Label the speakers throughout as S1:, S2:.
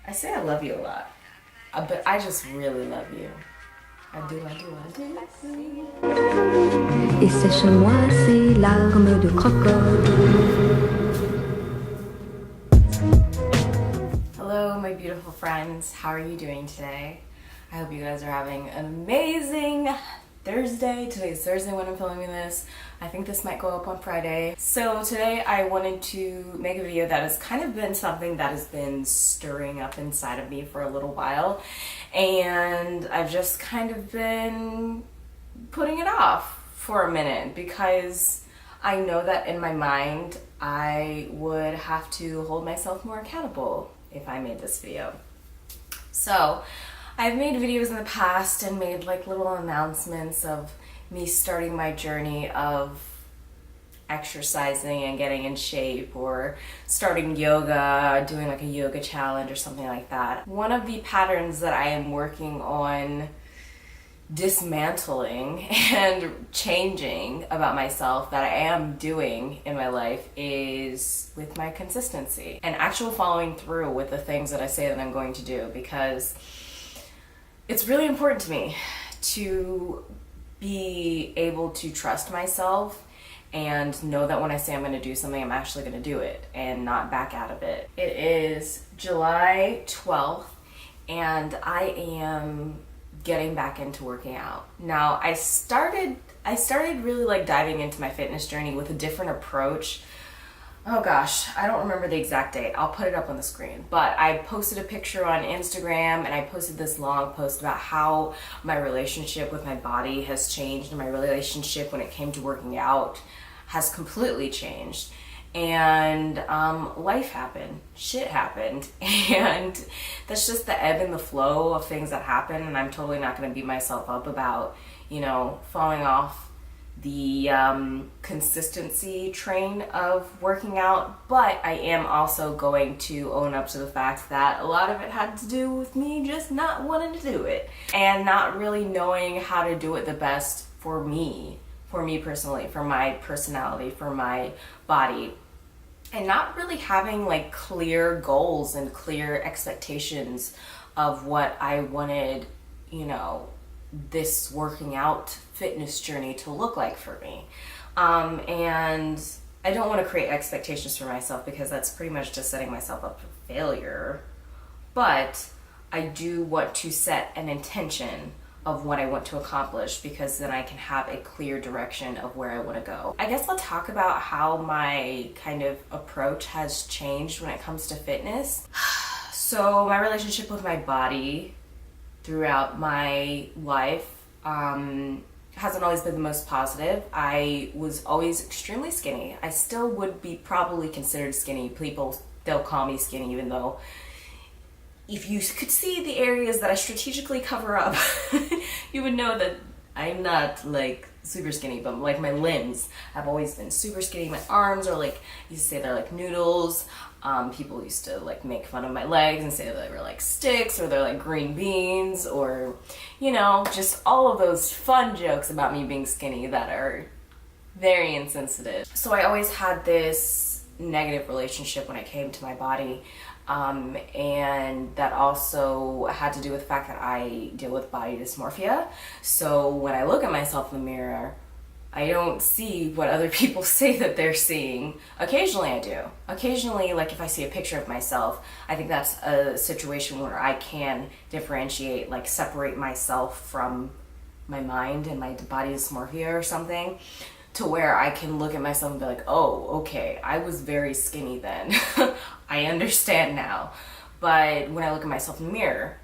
S1: I say I love you a lot, but I just really love you. I do.
S2: Et sèche-moi ces larmes de crocodile.
S1: Hello, my beautiful friends. How are you doing today? I hope you guys are having an amazing Thursday. Today's Thursday when I'm filming this. I think this might go up on Friday. So today I wanted to make a video that has kind of been something that has been stirring up inside of me for a little while. And I've just kind of been putting it off for a minute because I know that in my mind I would have to hold myself more accountable if I made this video. So I've made videos in the past and made like little announcements of me starting my journey of exercising and getting in shape, or starting yoga, doing like a yoga challenge or something like that. One of the patterns that I am working on dismantling and changing about myself that I am doing in my life is with my consistency and actual following through with the things that I say that I'm going to do, because it's really important to me to be able to trust myself and know that when I say I'm going to do something, I'm actually going to do it and not back out of it. It is July 12th and I am getting back into working out. Now, I started really like diving into my fitness journey with a different approach. Oh gosh, I don't remember the exact date. I'll put it up on the screen. But I posted a picture on Instagram and I posted this long post about how my relationship with my body has changed, and my relationship when it came to working out has completely changed. And life happened, shit happened, and that's just the ebb and the flow of things that happen. And I'm totally not going to beat myself up about, falling off the consistency train of working out, but I am also going to own up to the fact that a lot of it had to do with me just not wanting to do it and not really knowing how to do it the best for me personally, for my personality, for my body, and not really having like clear goals and clear expectations of what I wanted, this working out fitness journey to look like for me. And I don't want to create expectations for myself because that's pretty much just setting myself up for failure. But I do want to set an intention of what I want to accomplish, because then I can have a clear direction of where I want to go. I guess I'll talk about how my kind of approach has changed when it comes to fitness. So my relationship with my body throughout my life hasn't always been the most positive. I was always extremely skinny. I still would be probably considered skinny. People still call me skinny, even though if you could see the areas that I strategically cover up, you would know that I'm not like super skinny, but like my limbs have always been super skinny. My arms are like, used to say they're like noodles. People used to like make fun of my legs and say that they were like sticks, or they're like green beans, or, just all of those fun jokes about me being skinny that are very insensitive. So I always had this negative relationship when it came to my body. And that also had to do with the fact that I deal with body dysmorphia. So when I look at myself in the mirror, I don't see what other people say that they're seeing. Occasionally I do. Occasionally, like if I see a picture of myself, I think that's a situation where I can differentiate, like separate myself from my mind and my body dysmorphia or something, to where I can look at myself and be like, oh, okay, I was very skinny then. I understand now. But when I look at myself in the mirror,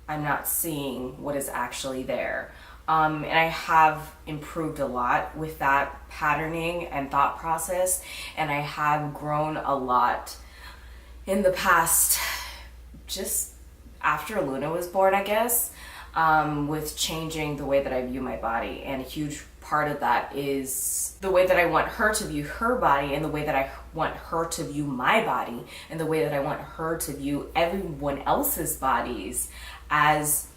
S1: I'm not seeing what is actually there. And I have improved a lot with that patterning and thought process, and I have grown a lot in the past, just after Luna was born, I guess, with changing the way that I view my body. And a huge part of that is the way that I want her to view her body, and the way that I want her to view my body, and the way that I want her to view everyone else's bodies as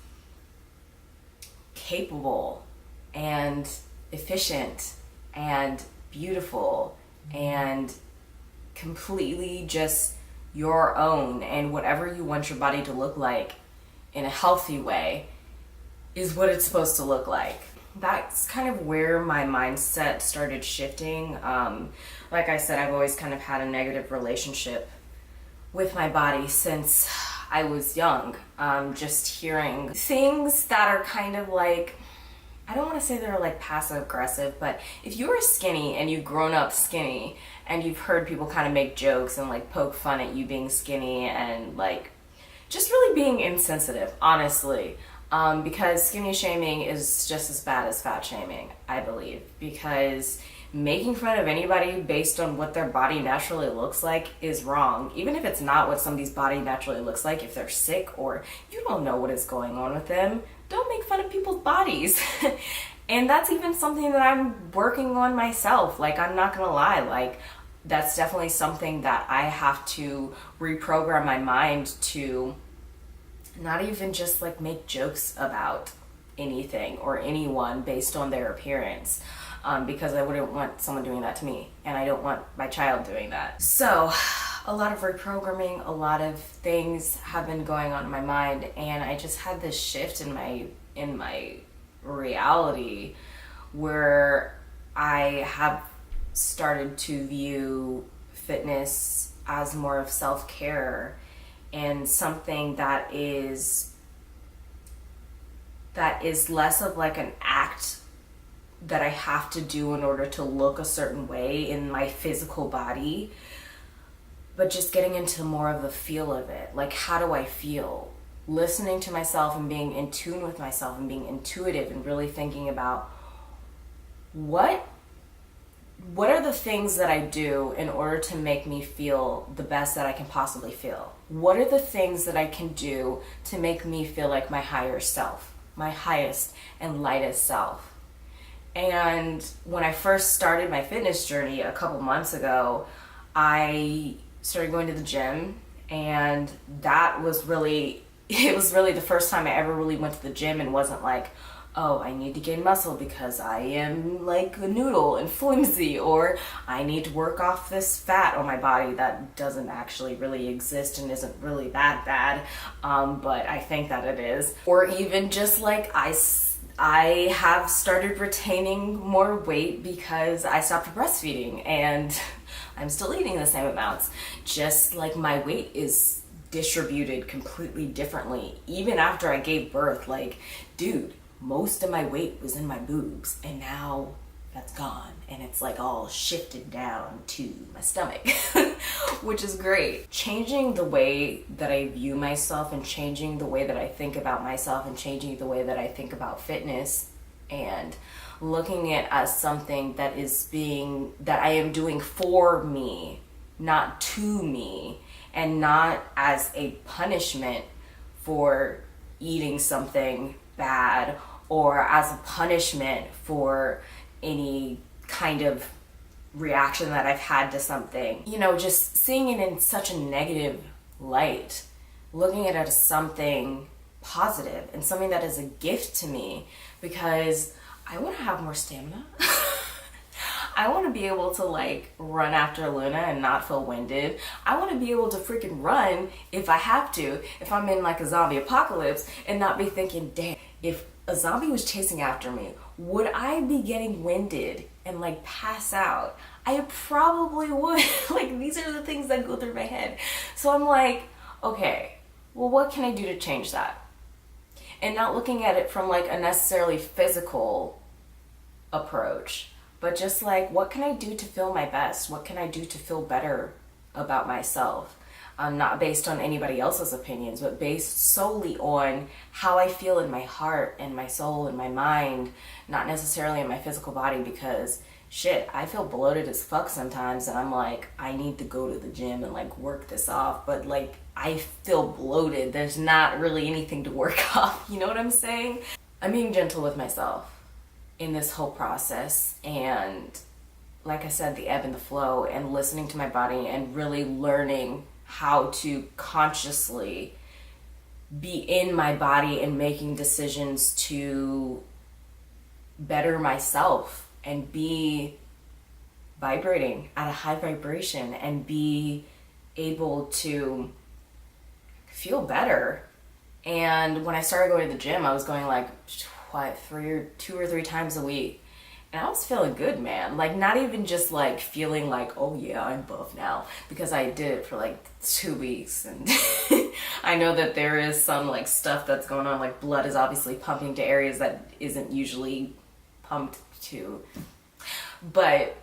S1: capable and efficient and beautiful and completely just your own, and whatever you want your body to look like in a healthy way is what it's supposed to look like. That's kind of where my mindset started shifting. Like I said, I've always kind of had a negative relationship with my body since I was young. Just hearing things that are kind of like, I don't want to say they're like passive aggressive, but if you were skinny and you've grown up skinny and you've heard people kind of make jokes and like poke fun at you being skinny and like just really being insensitive, honestly. Because skinny shaming is just as bad as fat shaming, I believe, because making fun of anybody based on what their body naturally looks like is wrong. Even if it's not what somebody's body naturally looks like, if they're sick or you don't know what is going on with them, don't make fun of people's bodies. And that's even something that I'm working on myself. Like, I'm not gonna lie, like, that's definitely something that I have to reprogram my mind to not even just like make jokes about anything or anyone based on their appearance, because I wouldn't want someone doing that to me, and I don't want my child doing that. So a lot of reprogramming, a lot of things have been going on in my mind, and I just had this shift in my reality where I have started to view fitness as more of self-care and something that is less of like an act that I have to do in order to look a certain way in my physical body, but just getting into more of the feel of it. Like, how do I feel? Listening to myself and being in tune with myself and being intuitive and really thinking about what are the things that I do in order to make me feel the best that I can possibly feel? What are the things that I can do to make me feel like my higher self, my highest and lightest self? And when I first started my fitness journey a couple months ago, I started going to the gym, and that was really, it was really the first time I ever really went to the gym and wasn't like, oh, I need to gain muscle because I am like a noodle and flimsy, or I need to work off this fat on my body that doesn't actually really exist and isn't really that bad, but I think that it is. Or even just like I have started retaining more weight because I stopped breastfeeding and I'm still eating the same amounts, just like my weight is distributed completely differently. Even after I gave birth, like, dude, most of my weight was in my boobs, and now that's gone, and it's like all shifted down to my stomach, which is great. Changing the way that I view myself and changing the way that I think about myself and changing the way that I think about fitness and looking at it as something that I am doing for me, not to me, and not as a punishment for eating something bad or as a punishment for any kind of reaction that I've had to something. You know, just seeing it in such a negative light, looking at it as something positive and something that is a gift to me, because I want to have more stamina. I want to be able to like run after Luna and not feel winded. I want to be able to freaking run if I have to, if I'm in like a zombie apocalypse, and not be thinking, damn, if a zombie was chasing after me, would I be getting winded and like pass out? I probably would. Like, these are the things that go through my head. So I'm like, okay, well, what can I do to change that? And not looking at it from like a necessarily physical approach, but just like, what can I do to feel my best? What can I do to feel better about myself? Not based on anybody else's opinions, but based solely on how I feel in my heart and my soul and my mind, not necessarily in my physical body, because shit, I feel bloated as fuck sometimes, and I'm like, I need to go to the gym and like work this off, but like, I feel bloated. There's not really anything to work off. You know what I'm saying? I'm being gentle with myself in this whole process, and like I said, the ebb and the flow, and listening to my body and really learning how to consciously be in my body and making decisions to better myself and be vibrating at a high vibration and be able to feel better. And when I started going to the gym, I was going like two or three times a week. And I was feeling good, man. Like, not even just like feeling like, oh yeah, I'm buff now, because I did it for like 2 weeks. And I know that there is some like stuff that's going on, like blood is obviously pumping to areas that isn't usually pumped to. But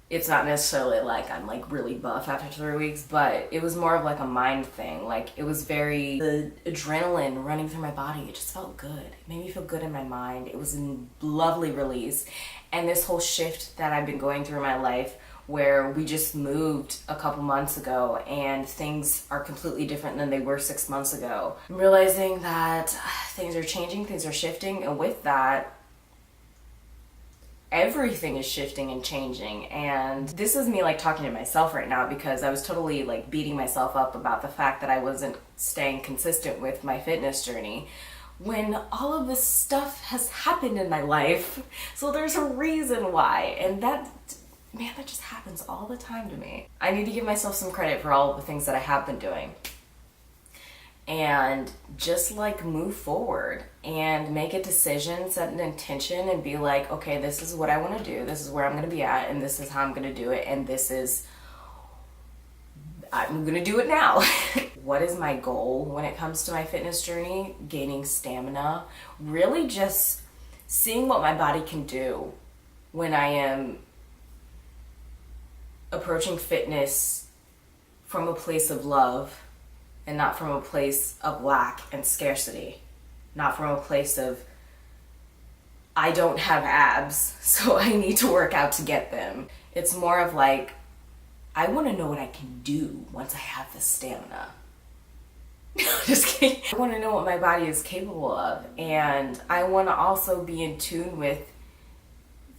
S1: it's not necessarily like I'm like really buff after 3 weeks, but it was more of like a mind thing. Like, it was the adrenaline running through my body. It just felt good. It made me feel good in my mind. It was a lovely release. And this whole shift that I've been going through in my life, where we just moved a couple months ago and things are completely different than they were 6 months ago. I'm realizing that things are changing, things are shifting, and with that, everything is shifting and changing. And this is me like talking to myself right now, because I was totally like beating myself up about the fact that I wasn't staying consistent with my fitness journey when all of this stuff has happened in my life. So there's a reason why, and that just happens all the time to me. I need to give myself some credit for all of the things that I have been doing, and just like move forward and make a decision, set an intention, and be like, okay, this is what I want to do, this is where I'm going to be at, and this is how I'm going to do it, and I'm going to do it now. What is my goal when it comes to my fitness journey? Gaining stamina, really just seeing what my body can do when I am approaching fitness from a place of love, and not from a place of lack and scarcity. Not from a place of, I don't have abs, so I need to work out to get them. It's more of like, I want to know what I can do once I have the stamina. Just kidding. I want to know what my body is capable of. And I want to also be in tune with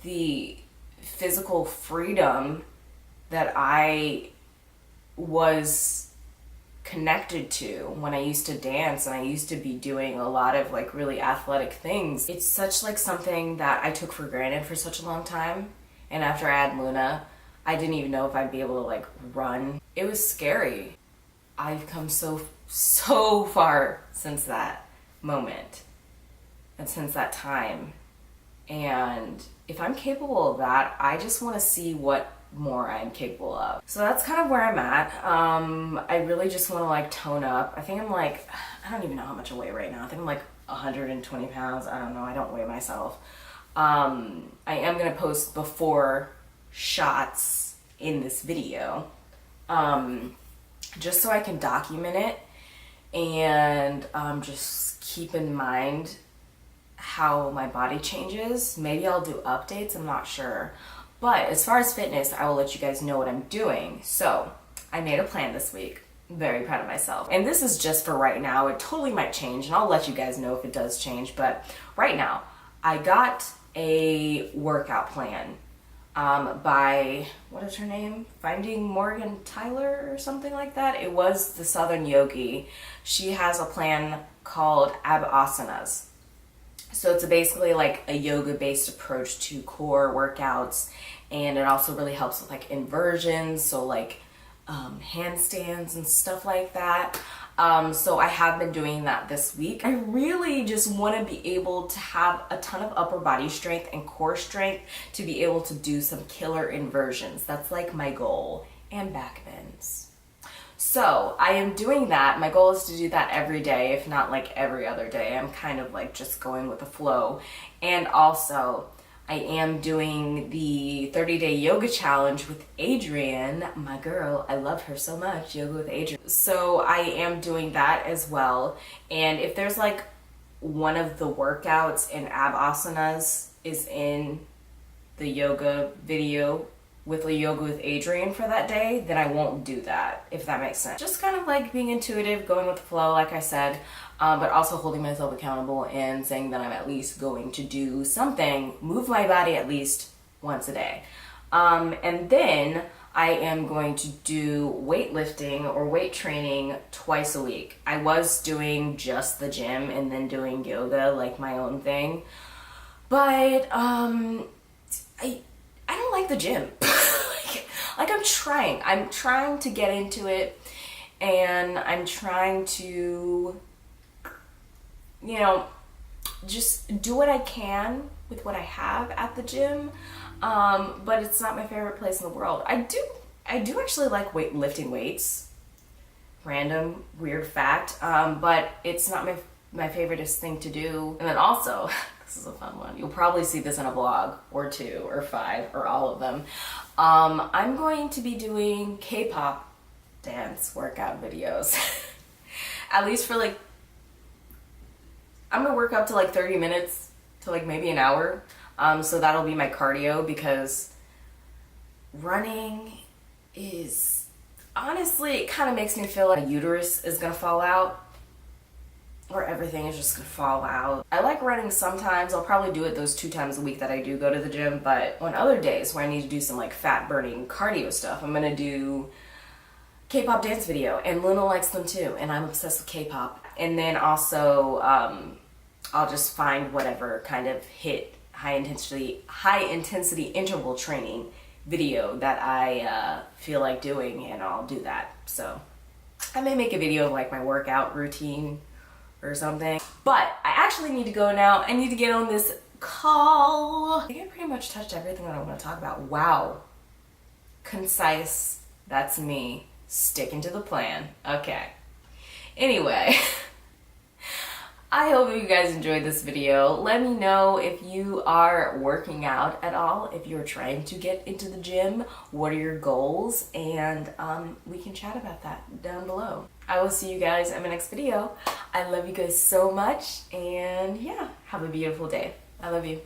S1: the physical freedom that I was connected to when I used to dance, and I used to be doing a lot of like really athletic things. It's such like something that I took for granted for such a long time, and after I had Luna, I didn't even know if I'd be able to like run. It was scary. I've come so far since that moment and since that time, and if I'm capable of that, I just want to see what more I'm capable of. So that's kind of where I'm at. I really just want to like tone up. I think I'm like, I don't even know how much I weigh right now. I think I'm like 120 pounds. I don't know. I don't weigh myself. I am going to post before shots in this video, just so I can document it and just keep in mind how my body changes. Maybe I'll do updates. I'm not sure. But as far as fitness, I will let you guys know what I'm doing. So I made a plan this week. I'm very proud of myself. And this is just for right now. It totally might change, and I'll let you guys know if it does change. But right now, I got a workout plan by, what is her name? Finding Morgan Tyler or something like that. It was the Southern Yogi. She has a plan called asanas. So it's basically like a yoga-based approach to core workouts, and it also really helps with like inversions, so like handstands and stuff like that. So I have been doing that this week. I really just want to be able to have a ton of upper body strength and core strength to be able to do some killer inversions. That's like my goal, and back bends. So I am doing that. My goal is to do that every day, if not like every other day. I'm kind of like just going with the flow. And also, I am doing the 30-day yoga challenge with Adrienne, my girl. I love her so much, yoga with Adrienne. So I am doing that as well. And if there's like one of the workouts in asanas is in the yoga video with a yoga with Adrienne for that day, then I won't do that, if that makes sense. Just kind of like being intuitive, going with the flow, like I said, but also holding myself accountable and saying that I'm at least going to do something, move my body at least once a day. And then I am going to do weightlifting or weight training twice a week. I was doing just the gym and then doing yoga, like my own thing, but I don't like the gym. Like I'm trying to get into it, and I'm trying to, you know, just do what I can with what I have at the gym. But it's not my favorite place in the world. I do actually like lifting weights. Random weird fact. But it's not my favoriteest thing to do. And then also, this is a fun one. You'll probably see this in a vlog or 2 or 5 or all of them. I'm going to be doing K-pop dance workout videos. At least for like, I'm gonna work up to like 30 minutes to like maybe an hour. So that'll be my cardio, because running is, honestly, it kind of makes me feel like my uterus is gonna fall out, or everything is just gonna fall out. I like running sometimes. I'll probably do it those 2 times a week that I do go to the gym, but on other days where I need to do some like fat burning cardio stuff, I'm gonna do K-pop dance video, and Luna likes them too, and I'm obsessed with K-pop. And then also, I'll just find whatever kind of high intensity interval training video that I feel like doing, and I'll do that. So I may make a video of like my workout routine or something. But I actually need to go now. I need to get on this call. I think I pretty much touched everything that I want to talk about. Wow. Concise. That's me. Sticking to the plan. Okay. Anyway. I hope you guys enjoyed this video. Let me know if you are working out at all, if you're trying to get into the gym, what are your goals, and we can chat about that down below. I will see you guys in my next video. I love you guys so much, and yeah, have a beautiful day. I love you.